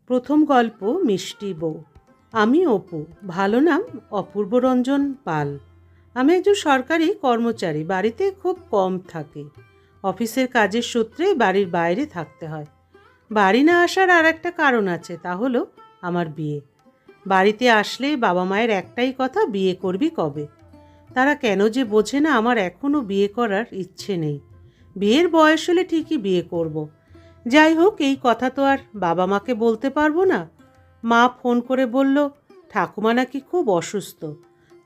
প্রথম গল্প মিষ্টি বউ। আমি অপু, ভালো নাম অপূর্ব রঞ্জন পাল। আমি একজন সরকারি কর্মচারী, বাড়িতে খুব কম থাকি। অফিসের কাজের সূত্রে বাড়ির বাইরে থাকতে হয়। বাড়ি না আসার আর একটা কারণ আছে, তা হলো আমার বিয়ে। বাড়িতে আসলে বাবা মায়ের একটাই কথা, বিয়ে করবি কবে। তারা কেন যে বোঝে না, আমার এখনও বিয়ে করার ইচ্ছে নেই। বিয়ের বয়স হলে ঠিকই বিয়ে করব। যাই হোক, এই কথা তো আর বাবা মাকে বলতে পারবো না। মা ফোন করে বলল ঠাকুমা নাকি খুব অসুস্থ।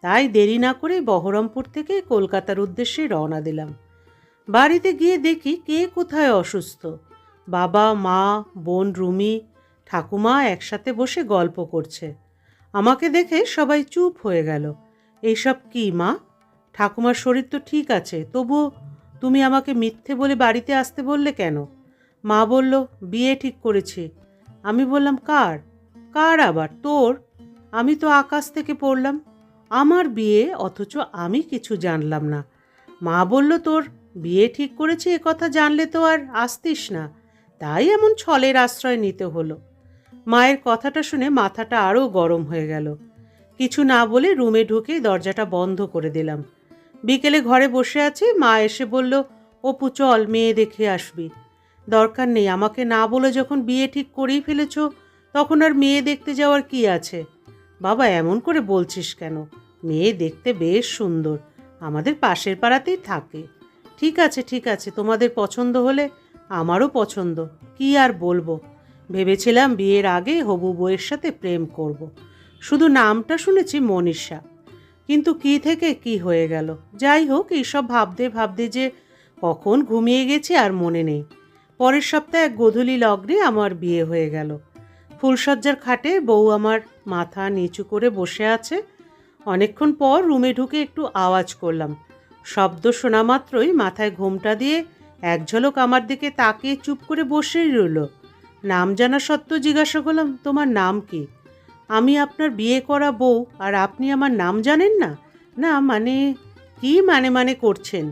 তাই দেরি না করে বহরমপুর থেকে কলকাতার উদ্দেশ্যে রওনা দিলাম। বাড়িতে গিয়ে দেখি কে কোথায় অসুস্থ। বাবা, মা, বোন রুমি, ঠাকুমা একসাথে বসে গল্প করছে। আমাকে দেখে সবাই চুপ হয়ে গেল। এইসব কি মা? ঠাকুমার শরীর তো ঠিক আছে, তবুও তুমি আমাকে মিথ্যে বলে বাড়িতে আসতে বললে কেন? মা বলল বিয়ে ঠিক করেছি। আমি বললাম কার? কার আবার? তোর। আমি তো আকাশ থেকে পড়লাম। আমার বিয়ে, অথচ আমি কিছু জানলাম না। মা বলল তোর বিয়ে ঠিক করেছি এ কথা জানলে তো আর আসতিস না, তাই এমন ছলের আশ্রয় নিতে হলো। মায়ের কথাটা শুনে মাথাটা আরও গরম হয়ে গেল। কিছু না বলে রুমে ঢুকে দরজাটা বন্ধ করে দিলাম। বিকেলে ঘরে বসে আছি, মা এসে বলল অপু চল, মেয়ে দেখে আসবি। দরকার নেই, আমাকে না বলে যখন বিয়ে ঠিক করেই ফেলেছ, তখন আর মেয়ে দেখতে যাওয়ার কি আছে? বাবা এমন করে বলছিস কেন? মেয়ে দেখতে বেশ সুন্দর, আমাদের পাশের পাড়াতেই থাকে। ঠিক আছে ঠিক আছে, তোমাদের পছন্দ হলে আমারও পছন্দ। কি আর বলবো, ভেবেছিলাম বিয়ের আগে হবু বউয়ের সাথে প্রেম করব। শুধু নামটা শুনেছি মনীষা, কিন্তু কি থেকে কি হয়ে গেল। যাই হোক, এইসব ভাবতে ভাবতে যে কখন ঘুমিয়ে গেছি আর মনে নেই। পরের সপ্তাহে এক গোধূলি লগ্নে আমার বিয়ে হয়ে গেল। ফুলসজ্জার খাটে বউ আমার মাথা নিচু করে বসে আছে। অনেকক্ষণ পর রুমে ঢুকে একটু আওয়াজ করলাম। শব্দ শোনা মাত্রই মাথায় ঘোমটা দিয়ে এক ঝলক আমার দিকে তাকিয়ে চুপ করে বসেই রইল। নাম জানা সত্ত্বেও জিজ্ঞাসা করলাম তোমার নাম কি? আমি আপনার বিয়ে করা বউ, আর আপনি আমার নাম জানেন না? না মানে, কি মানে করছেন?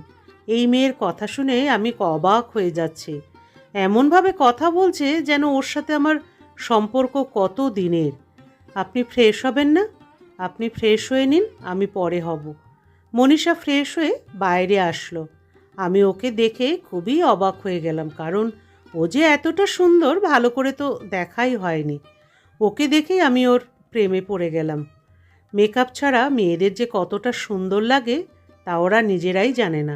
এই মেয়ের কথা শুনে আমি অবাক হয়ে যাচ্ছি। এমনভাবে কথা বলছে যেন ওর সাথে আমার সম্পর্ক কত দিনের। আপনি ফ্রেশ হবেন না? আপনি ফ্রেশ হয়ে নিন, আমি পরে হব। মনীষা ফ্রেশ হয়ে বাইরে আসলো। আমি ওকে দেখে খুবই অবাক হয়ে গেলাম, কারণ ও যে এতটা সুন্দর ভালো করে তো দেখাই হয়নি। ওকে দেখেই আমি ওর প্রেমে পড়ে গেলাম। মেকআপ ছাড়া মেয়েদের যে কতটা সুন্দর লাগে তা ওরা নিজেরাই জানে না।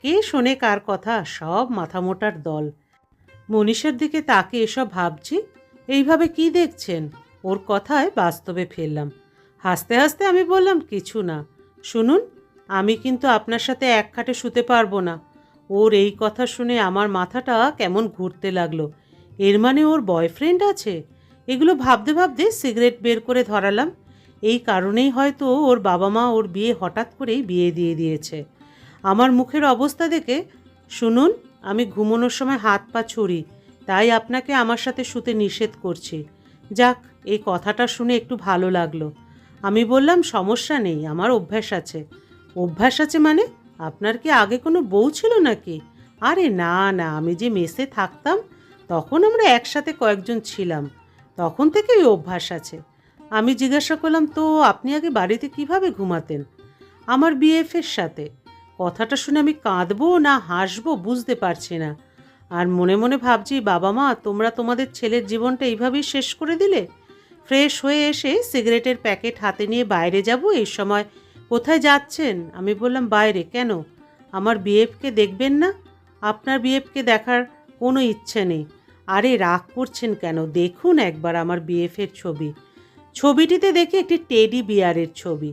কে শোনে কার কথা, সব মাথামোটার দল। মনীষার দিকে তাকে এসব ভাবছি। এইভাবে কি দেখছেন? ওর কথায় বাস্তবে ফেললাম। হাসতে হাসতে আমি বললাম কিছু না। শুনুন, আমি কিন্তু আপনার সাথে এক খাটে শুতে পারবো না। ওর এই কথা শুনে আমার মাথাটা কেমন ঘুরতে লাগলো। এর মানে ওর বয়ফ্রেন্ড আছে? এগুলো ভাবতে ভাবতে সিগারেট বের করে ধরালাম। এই কারণেই হয়তো ওর বাবা মা ওর বিয়ে হঠাৎ করেই বিয়ে দিয়ে দিয়েছে। আমার মুখের অবস্থা দেখে, শুনুন, আমি ঘুমানোর সময় হাত পা ছুড়ি, তাই আপনাকে আমার সাথে শুতে নিষেধ করছি। যাক, এই কথাটা শুনে একটু ভালো লাগলো। আমি বললাম সমস্যা নেই, আমার অভ্যাস আছে। অভ্যাস আছে মানে? আপনার কি আগে কোনো বউ ছিল নাকি? আরে না না, আমি যে মেসে থাকতাম তখন আমরা একসাথে কয়েকজন ছিলাম, তখন থেকেই অভ্যাস আছে। আমি জিজ্ঞাসা করলাম তো আপনি আগে বাড়িতে কিভাবে ঘুমাতেন? আমার বিএফের সাথে। কথাটা শুনে আমি কাঁদবো না হাসবো বুঝতে পারছি না। আর মনে মনে ভাবছি, বাবা মা তোমরা তোমাদের ছেলের জীবনটা এইভাবেই শেষ করে দিলে। ফ্রেশ হয়ে এসে সিগারেটের প্যাকেট হাতে নিয়ে বাইরে যাব, এই সময় কোথায় যাচ্ছেন? আমি বললাম বাইরে। কেন? আমার বিএফকে দেখবেন না? আপনার বিএফকে দেখার কোনো ইচ্ছে নেই। আরে রাগ করছেন কেন? দেখুন একবার আমার বিএফের ছবি। ছবিটিতে দেখি একটি টেডি বিয়ারের ছবি।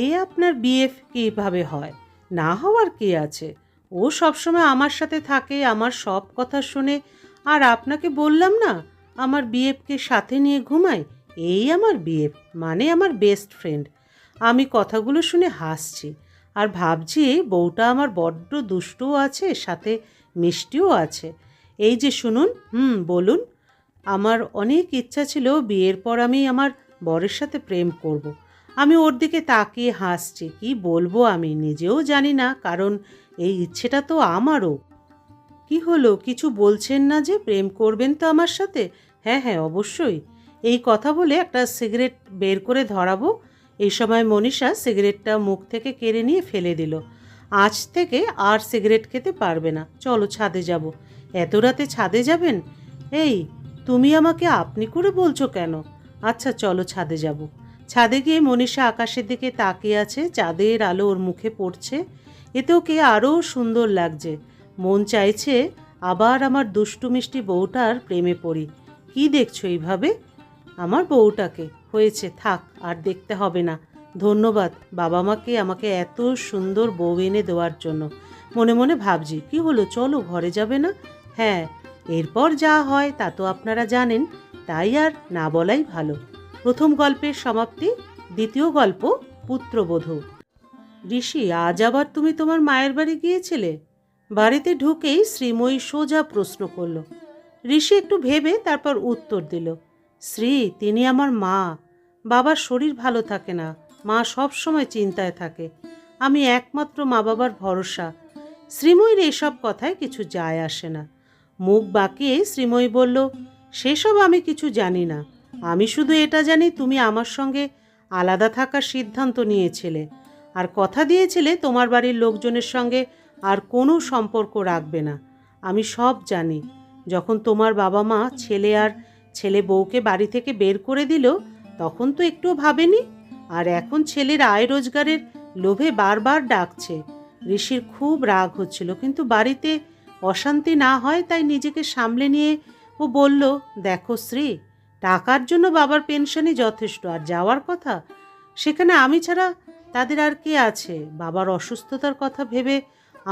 এ আপনার বিএফ কীভাবে হয়? না হওয়ার কি আছে? ও সবসময় আমার সাথে থাকে, আমার সব কথা শুনে। আর আপনাকে বললাম না, আমার বিএফকে সাথে নিয়ে ঘুমাই। এই আমার বিএফ, মানে আমার বেস্ট ফ্রেন্ড। আমি কথাগুলো শুনে হাসছি আর ভাবছি বউটা আমার বড্ড দুষ্টও আছে, সাথে মিষ্টিও আছে। এই যে শুনুন, বলুন। আমার অনেক ইচ্ছা ছিল বিয়ের পর আমি আমার বরের সাথে প্রেম করব। আমি ওর দিকে তাকিয়ে হাসছি। কি বলবো আমি নিজেও জানি না, কারণ এই ইচ্ছেটা তো আমারও। কি হলো, কিছু বলছেন না যে? প্রেম করবেন তো আমার সাথে? হ্যাঁ হ্যাঁ, অবশ্যই। এই কথা বলে একটা সিগারেট বের করে ধরাবো। এই সময় মনীষা সিগারেটটা মুখ থেকে কেড়ে নিয়ে ফেলে দিল। আজ থেকে আর সিগারেট খেতে পারবে না। চলো ছাদে যাব। এত রাতে ছাদে যাবেন? এই, তুমি আমাকে আপনি করে বলছো কেন? আচ্ছা চলো ছাদে যাব। ছাদে গিয়ে মনীষা আকাশের দিকে তাকিয়ে আছে, চাঁদের আলো ওর মুখে পড়ছে। এতে ওকে আরও সুন্দর লাগছে। মন চাইছে আবার আমার দুষ্টু মিষ্টি বউটার প্রেমে পড়ি। কি দেখছো এইভাবে? আমার বউটাকে। হয়েছে, থাক, আর দেখতে হবে না। ধন্যবাদ বাবা মাকে আমাকে এত সুন্দর বউ এনে দেওয়ার জন্য। মনে মনে ভাবছি, কি হলো, চলো ঘরে যাবে না? হ্যাঁ, এরপর যা হয় তা তো আপনারা জানেন, তাই আর না বলাই ভালো। প্রথম গল্পের সমাপ্তি। দ্বিতীয় গল্প, পুত্রবধূ। ঋষি, আজ আবার তুমি তোমার মায়ের বাড়ি গিয়েছিলে? বাড়িতে ঢুকেই শ্রীময়ী সোজা প্রশ্ন করল। ঋষি একটু ভেবে তারপর উত্তর দিল, শ্রী, তিনি আমার মা। বাবার শরীর ভালো থাকে না, মা সব সময় চিন্তায় থাকে। আমি একমাত্র মা বাবার ভরসা। শ্রীময়ীর এসব কথায় কিছু যায় আসে না। মুখ বাঁকিয়ে শ্রীময়ী বলল, সেসব আমি কিছু জানি না। আমি শুধু এটা জানি তুমি আমার সঙ্গে আলাদা থাকার সিদ্ধান্ত নিয়েছিলে, আর কথা দিয়েছিলে তোমার বাড়ির লোকজনের সঙ্গে আর কোনো সম্পর্ক রাখবে না। আমি সব জানি। যখন তোমার বাবা মা ছেলে বউকে বাড়ি থেকে বের করে দিল, তখন তো একটুও ভাবেনি। আর এখন ছেলের আয় রোজগারের লোভে বারবার ডাকছে। ঋষির খুব রাগ হচ্ছিল, কিন্তু বাড়িতে অশান্তি না হয় তাই নিজেকে সামলে নিয়ে ও বলল, দেখো শ্রী, টাকার জন্য বাবার পেনশনই যথেষ্ট। আর যাওয়ার কথা, সেখানে আমি ছাড়া তাদের আর কে আছে? বাবার অসুস্থতার কথা ভেবে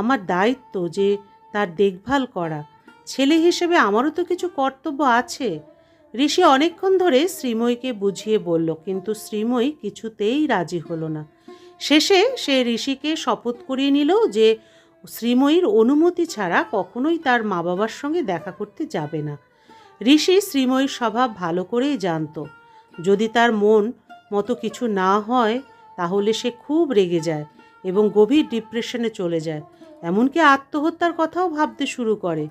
আমার দায়িত্ব যে তার দেখভাল করা। ছেলে হিসেবে আমারও তো কিছু কর্তব্য আছে। ঋষি অনেকক্ষণ ধরে শ্রীময়ীকে বুঝিয়ে বলল, কিন্তু শ্রীময়ী কিছুতেই রাজি হলো না। শেষে সে ঋষিকে শপথ করিয়ে নিল যে শ্রীময়ীর অনুমতি ছাড়া কখনোই তার মা বাবার সঙ্গে দেখা করতে যাবে না। ঋষি শ্রীময়ীর স্বভাব ভালো করেই জানত। যদি তার মন মতো কিছু না হয় তাহলে সে খুব রেগে যায় এবং গভীর ডিপ্রেশনে চলে যায়, এমনকি আত্মহত্যার কথাও ভাবতে শুরু করে।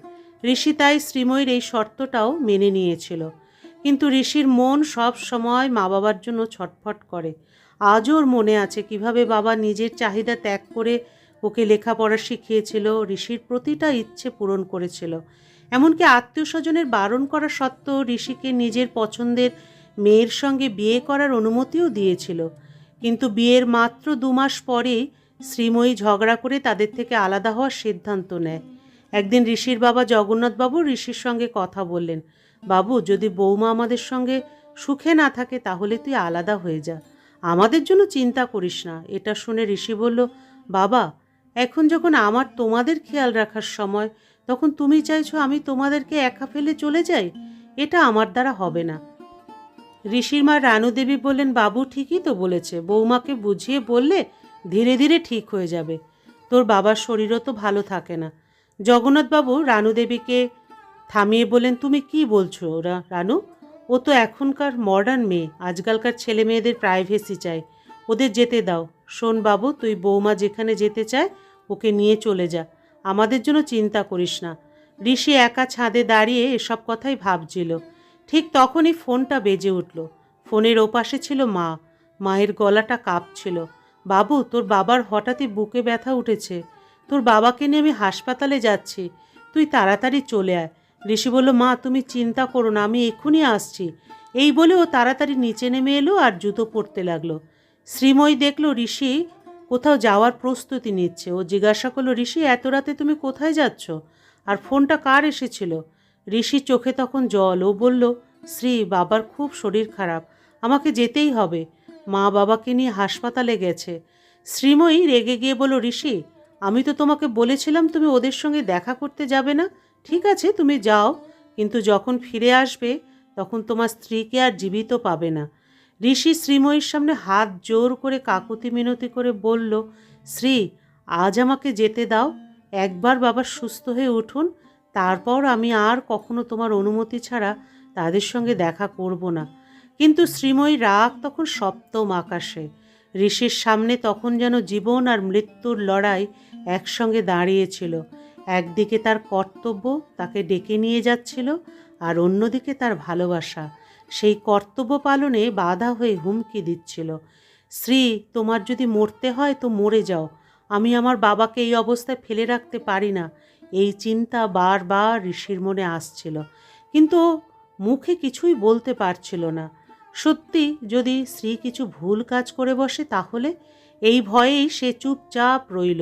ঋষি তাই শ্রীময়ীর এই শর্তটাও মেনে নিয়েছিল। কিন্তু ঋষির মন সব সময় মা বাবার জন্য ছটফট করে। আজও ওর মনে আছে কিভাবে বাবা নিজের চাহিদা ত্যাগ করে ওকে লেখাপড়া শিখিয়েছিল, ঋষির প্রতিটা ইচ্ছে পূরণ করেছিল। এমনকি আত্মীয় স্বজনের বারণ করা সত্ত্বেও ঋষিকে নিজের পছন্দের মেয়ের সঙ্গে বিয়ে করার অনুমতিও দিয়েছিল। কিন্তু বিয়ের মাত্র 2 মাস পরেই শ্রীময়ী ঝগড়া করে তাদের থেকে আলাদা হওয়ার সিদ্ধান্ত নেয়। একদিন ঋষির বাবা জগন্নাথবাবু ঋষির সঙ্গে কথা বললেন, বাবু, যদি বৌমা আমাদের সঙ্গে সুখে না থাকে তাহলে তুই আলাদা হয়ে যা, আমাদের জন্য চিন্তা করিস না। এটা শুনে ঋষি বলল, বাবা, এখন যখন আমার তোমাদের খেয়াল রাখার সময়, তখন তুমি চাইছো আমি তোমাদেরকে একা ফেলে চলে যাই? এটা আমার দ্বারা হবে না। ঋষির মা রানুদেবী বললেন, বাবু ঠিকই তো বলেছে, বৌমাকে বুঝিয়ে বললে ধীরে ধীরে ঠিক হয়ে যাবে। তোর বাবার শরীরও তো ভালো থাকে না। জগন্নাথবাবু রানুদেবীকে থামিয়ে বললেন, তুমি কি বলছো রানু? ও তো এখনকার মডার্ন মেয়ে, আজকালকার ছেলে মেয়েদের প্রাইভেসি চাই, ওদের যেতে দাও। শোন বাবু, তুই বৌমা যেখানে যেতে চায় ওকে নিয়ে চলে যা, আমাদের জন্য চিন্তা করিস না। ঋষি একা ছাদে দাঁড়িয়ে এসব কথাই ভাবছিল। ঠিক তখনই ফোনটা বেজে উঠল। ফোনের ওপাশে ছিল মা। মায়ের গলাটা কাঁপছিল। বাবু, তোর বাবার হঠাৎই বুকে ব্যথা উঠেছে, তোর বাবাকে নিয়ে আমি হাসপাতালে যাচ্ছি, তুই তাড়াতাড়ি চলে আয়। ঋষি বলল, মা তুমি চিন্তা করো না, আমি এক্ষুনি আসছি। এই বলে ও তাড়াতাড়ি নিচে নেমে এলো আর জুতো পরতে লাগলো। শ্রীময়ী দেখলো ঋষি কোথাও যাওয়ার প্রস্তুতি নিচ্ছে। ও জিজ্ঞাসা করলো, ঋষি, এত রাতে তুমি কোথায় যাচ্ছ? আর ফোনটা কার এসেছিল? ঋষির চোখে তখন জল। ও বলল, শ্রী, বাবার খুব শরীর খারাপ, আমাকে যেতেই হবে, মা বাবাকে নিয়ে হাসপাতালে গেছে। শ্রীময়ী রেগে গিয়ে বলল, ঋষি, আমি তো তোমাকে বলেছিলাম তুমি ওদের সঙ্গে দেখা করতে যাবে না। ঠিক আছে, তুমি যাও, কিন্তু যখন ফিরে আসবে তখন তোমার স্ত্রীকে আর জীবিত পাবে না। ঋষি শ্রীময়ীর সামনে হাত জোর করে কাকুতি মিনতি করে বলল, শ্রী, আজ আমাকে যেতে দাও। একবার বাবা সুস্থ হয়ে উঠুন, তারপর আমি আর কখনো তোমার অনুমতি ছাড়া তাদের সঙ্গে দেখা করব না। কিন্তু শ্রীময়ী রাগ তখন সপ্তম আকাশে। ঋষির সামনে তখন যেন জীবন আর মৃত্যুর লড়াই একসঙ্গে দাঁড়িয়েছিল। একদিকে তার কর্তব্য তাকে ডেকে নিয়ে যাচ্ছিল, আর অন্যদিকে তার ভালোবাসা সেই কর্তব্য পালনে বাধা হয়ে হুমকি দিচ্ছিল। শ্রী, তোমার যদি মরতে হয় তো মরে যাও, আমি আমার বাবাকে এই অবস্থায় ফেলে রাখতে পারি না। এই চিন্তা বারবার ঋষির মনে আসছিল, কিন্তু মুখে কিছুই বলতে পারছিল না। সত্যি যদি শ্রী কিছু ভুল কাজ করে বসে তাহলে? এই ভয়েই সে চুপচাপ রইল।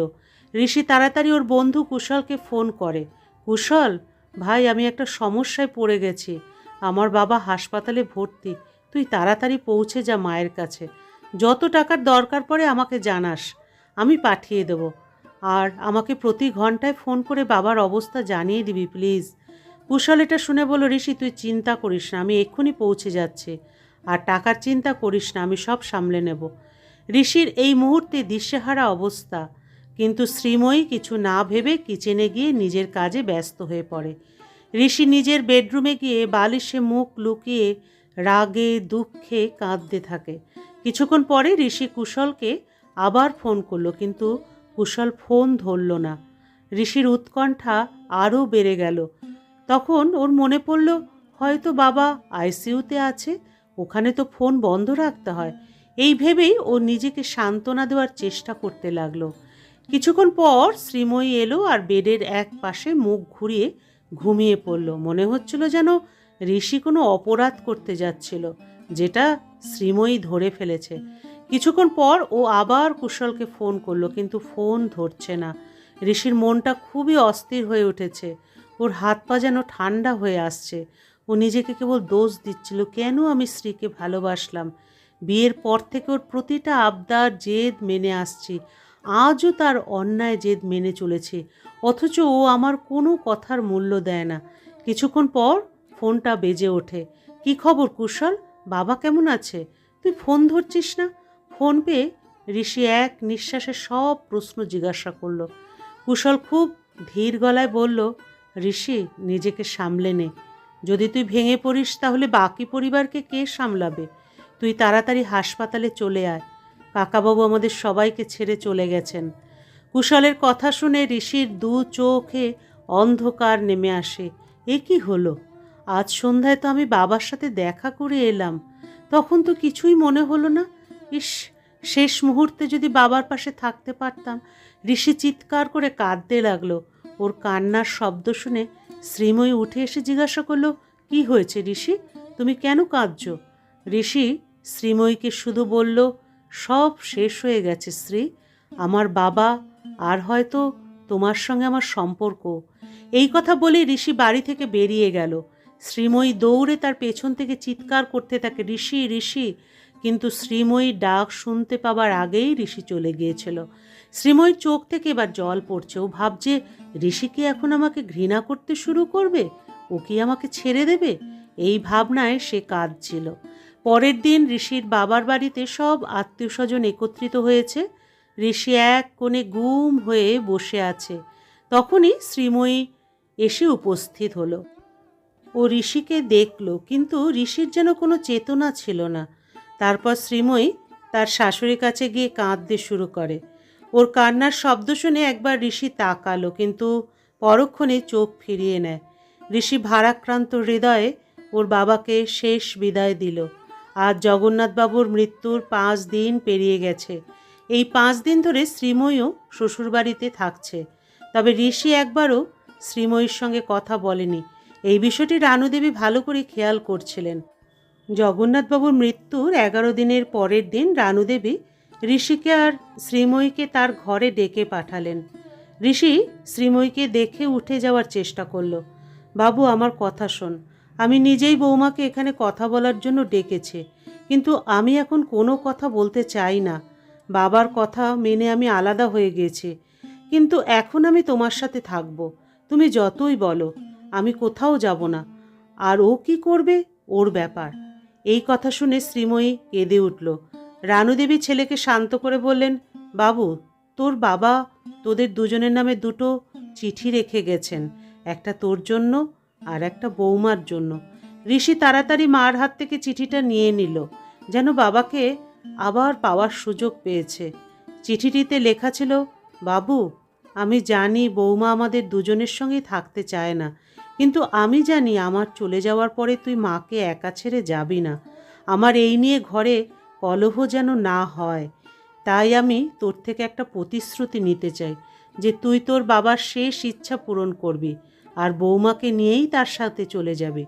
ঋষি তাড়াতাড়ি ওর বন্ধু কুশলকে ফোন করে। কুশল ভাই, আমি একটা সমস্যায় পড়ে গেছি। আমার বাবা হাসপাতালে ভর্তি, তুই তাড়াতাড়ি পৌঁছে যা মায়ের কাছে। যত টাকার দরকার পড়ে আমাকে জানাস, আমি পাঠিয়ে দেব। আর আমাকে প্রতি ঘন্টায় ফোন করে বাবার অবস্থা জানিয়ে দিবি প্লিজ। কুশল এটা শুনে বলল, ঋষি তুই চিন্তা করিস না, আমি এক্ষুনি পৌঁছে যাচ্ছি। আর টাকার চিন্তা করিস না, আমি সব সামলে নেব। ঋষির এই মুহূর্তে দিশেহারা অবস্থা, কিন্তু শ্রীময়ী কিছু না ভেবে কিচেনে গিয়ে নিজের কাজে ব্যস্ত হয়ে পড়ে। ঋষি নিজের বেডরুমে গিয়ে বালিশে মুখ লুকিয়ে রাগে দুঃখে কাঁদতে থাকে। কিছুক্ষণ পরে ঋষি কুশলকে আবার ফোন করলো, কিন্তু কুশল ফোন ধরল না। ঋষির উৎকণ্ঠা আরও বেড়ে গেল। তখন ওর মনে পড়ল, হয়তো বাবা আইসিইউতে আছে, ওখানে তো ফোন বন্ধ রাখতে হয়। এই ভেবেই ও নিজেকে সান্ত্বনা দেওয়ার চেষ্টা করতে লাগলো। কিছুক্ষণ পর শ্রীময়ী এলো আর বেডের এক পাশে মুখ ঘুরিয়ে ঘুমিয়ে পড়ল। মনে হচ্ছিল যেন ঋষি কোনো অপরাধ করতে যাচ্ছিল, যেটা শ্রীময়ী ধরে ফেলেছে। কিছুক্ষণ পর ও আবার কুশলকে ফোন করলো, কিন্তু ফোন ধরছে না। ঋষির মনটা খুবই অস্থির হয়ে উঠেছে। ওর হাত পা যেন ঠান্ডা হয়ে আসছে। ও নিজেকে কেবল দোষ দিচ্ছিল, কেন আমি স্ত্রীকে ভালোবাসলাম। বিয়ের পর থেকে ওর প্রতিটা আবদার জেদ মেনে আসছি, আজও তার অন্যায় জেদ মেনে চলেছে, অথচ ও আমার কোনো কথার মূল্য দেয় না। কিছুক্ষণ পর ফোনটা বেজে ওঠে। কি খবর কুশল, বাবা কেমন আছে? তুই ফোন ধরছিস না? ফোন পেয়ে ঋষি এক নিঃশ্বাসে সব প্রশ্ন জিজ্ঞাসা করলো। কুশল খুব ধীর গলায় বলল, ঋষি নিজেকে সামলে নে। যদি তুই ভেঙে পড়িস তাহলে বাকি পরিবারকে কে সামলাবে? তুই তাড়াতাড়ি হাসপাতালে চলে আয়, কাকাবাবু আমাদের সবাইকে ছেড়ে চলে গেছেন। কুশলের কথা শুনে ঋষির দু চোখে অন্ধকার নেমে আসে। এ কি হলো? আজ সন্ধ্যায় তো আমি বাবার সাথে দেখা করে এলাম, তখন তো কিছুই মনে হলো না। ইস, শেষ মুহূর্তে যদি বাবার পাশে থাকতে পারতাম। ঋষি চিৎকার করে কাঁদতে লাগলো। ওর কান্নার শব্দ শুনে শ্রীময়ী উঠে এসে জিজ্ঞাসা করলো, কি হয়েছে ঋষি, তুমি কেন কাঁদছো? ঋষি শ্রীময়ীকে শুধু বলল, সব শেষ হয়ে গেছে শ্রী, আমার বাবা আর হয়তো তোমার সঙ্গে আমার সম্পর্ক। এই কথা বলে ঋষি বাড়ি থেকে বেরিয়ে গেল। শ্রীময়ী দৌড়ে তার পেছন থেকে চিৎকার করতে থাকে, ঋষি ঋষি, কিন্তু শ্রীময়ীর ডাক শুনতে পাবার আগেই ঋষি চলে গিয়েছিল। শ্রীময়ীর চোখ থেকে এবার জল পড়ছে। ও ভাবছে, ঋষি কি এখন আমাকে ঘৃণা করতে শুরু করবে? ও কি আমাকে ছেড়ে দেবে? এই ভাবনায় সে কাঁদছিল। পরের দিন ঋষির বাবার বাড়িতে সব আত্মীয় স্বজন একত্রিত হয়েছে। ঋষি এক কোণে গুম হয়ে বসে আছে। তখনই শ্রীময়ী এসে উপস্থিত হলো। ও ঋষিকে দেখল, কিন্তু ঋষির যেন কোনো চেতনা ছিল না। তারপর শ্রীময়ী তার শাশুড়ির কাছে গিয়ে কাঁদতে শুরু করে। ওর কান্নার শব্দ শুনে একবার ঋষি তাকালো, কিন্তু পরক্ষণে চোখ ফিরিয়ে নেয়। ঋষি ভারাক্রান্ত হৃদয়ে ওর বাবাকে শেষ বিদায় দিল। আজ জগন্নাথবাবুর মৃত্যুর 5 দিন পেরিয়ে গেছে। এই 5 দিন ধরে শ্রীময়ীও শ্বশুরবাড়িতে থাকছে। তবে ঋষি একবারও শ্রীময়ীর সঙ্গে কথা বলেনি। এই বিষয়টি রানুদেবী ভালো করে খেয়াল করছিলেন। জগন্নাথবাবুর মৃত্যুর 11 দিনের পরের দিন রানুদেবী ঋষিকে আর শ্রীময়ীকে তার ঘরে ডেকে পাঠালেন। ঋষি শ্রীময়ীকে দেখে উঠে যাওয়ার চেষ্টা করল। বাবু, আমার কথা শোন, আমি নিজেই বৌমাকে এখানে কথা বলার জন্য ডেকেছি, কিন্তু আমি এখন কোনো কথা বলতে চাই না। বাবার কথা মেনে আমি আলাদা হয়ে গেছি, কিন্তু এখন আমি তোমার সাথে থাকব। তুমি যতই বলো, আমি কোথাও যাব না। আর ও কি করবে, ওর ব্যাপার। এই কথা শুনে শ্রীময়ী কেঁদে উঠল। রানুদেবী ছেলেকে শান্ত করে বললেন, বাবু, তোর বাবা তোদের দুজনের নামে 2টো চিঠি রেখে গেছেন, একটা তোর জন্য আর একটা বৌমার জন্য। ঋষি তাড়াতাড়ি মার হাত থেকে চিঠিটা নিয়ে নিল, যেন বাবাকে আবার পাওয়ার সুযোগ পেয়েছে। চিঠিটিতে লেখা ছিল, বাবু, আমি জানি বৌমা আমাদের দুজনের সঙ্গেই থাকতে চায় না, কিন্তু আমি জানি আমার চলে যাওয়ার পরে তুই মাকে একা ছেড়ে যাবি না। আমার এই নিয়ে ঘরে কলহ যেন না হয়, তাই আমি তোর থেকে একটা প্রতিশ্রুতি নিতে চাই যে তুই তোর বাবার শেষ ইচ্ছা পূরণ করবি আর বৌমাকে নিয়েই তার সাথে চলে যাবি।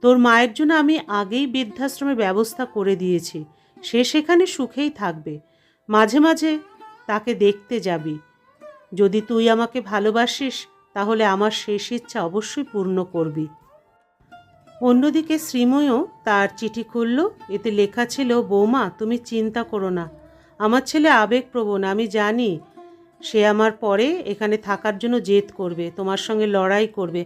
তোর মায়ের জন্য আমি আগেই বৃদ্ধাশ্রমের ব্যবস্থা করে দিয়েছি, সে সেখানে সুখেই থাকবে। মাঝে মাঝে তাকে দেখতে যাবি। যদি তুই আমাকে ভালোবাসিস তাহলে আমার শেষ ইচ্ছা অবশ্যই পূর্ণ করবি। অন্যদিকে শ্রীময়ও তার চিঠি খুলল। এতে লেখা ছিল, বৌমা তুমি চিন্তা করো না, আমার ছেলে আবেগপ্রবণ, আমি জানি সে আমার পরে এখানে থাকার জন্য জেদ করবে, তোমার সঙ্গে লড়াই করবে,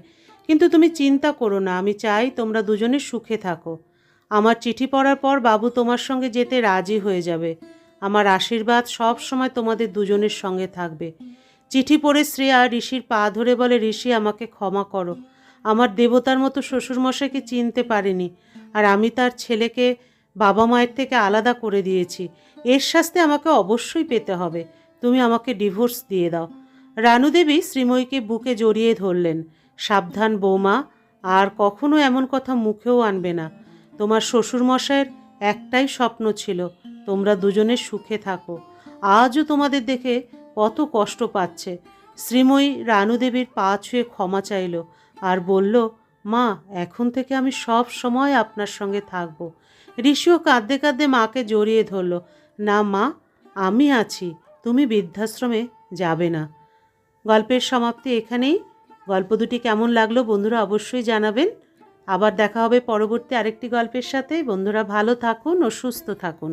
কিন্তু তুমি চিন্তা করো না, আমি চাই তোমরা দুজনে সুখে থাকো। আমার চিঠি পড়ার পর বাবু তোমার সঙ্গে যেতে রাজি হয়ে যাবে। আমার আশীর্বাদ সব সময় তোমাদের দুজনের সঙ্গে থাকবে। চিঠি পড়ে শ্রেয়া ঋষির পা ধরে বলে, ঋষি আমাকে ক্ষমা করো, আমার দেবতার মতো শ্বশুরমশাইকে চিনতে পারিনি, আর আমি তার ছেলেকে বাবা মায়ের থেকে আলাদা করে দিয়েছি, এর শাস্তি আমাকে অবশ্যই পেতে হবে, তুমি আমাকে ডিভোর্স দিয়ে দাও। রানুদেবী শ্রীময়ীকে বুকে জড়িয়ে ধরলেন। সাবধান বৌমা, আর কখনো এমন কথা মুখেও আনবে না। তোমার শ্বশুরমশাইয়ের একটাই স্বপ্ন ছিল তোমরা দুজনে সুখে থাকো, আজও তোমাদের দেখে কত কষ্ট পাচ্ছে। শ্রীময়ী রানুদেবীর পা ছুঁয়ে ক্ষমা চাইল আর বলল, মা এখন থেকে আমি সব সময় আপনার সঙ্গে থাকব। ঋষিও কাঁদতে কাঁদতে মাকে জড়িয়ে ধরল। না মা, আমি আছি, তুমি বৃদ্ধাশ্রমে যাবে না। গল্পের সমাপ্তি এখানেই। গল্প দুটি কেমন লাগলো বন্ধুরা অবশ্যই জানাবেন। আবার দেখা হবে পরবর্তী আরেকটি গল্পের সাথে। বন্ধুরা ভালো থাকুন ও সুস্থ থাকুন।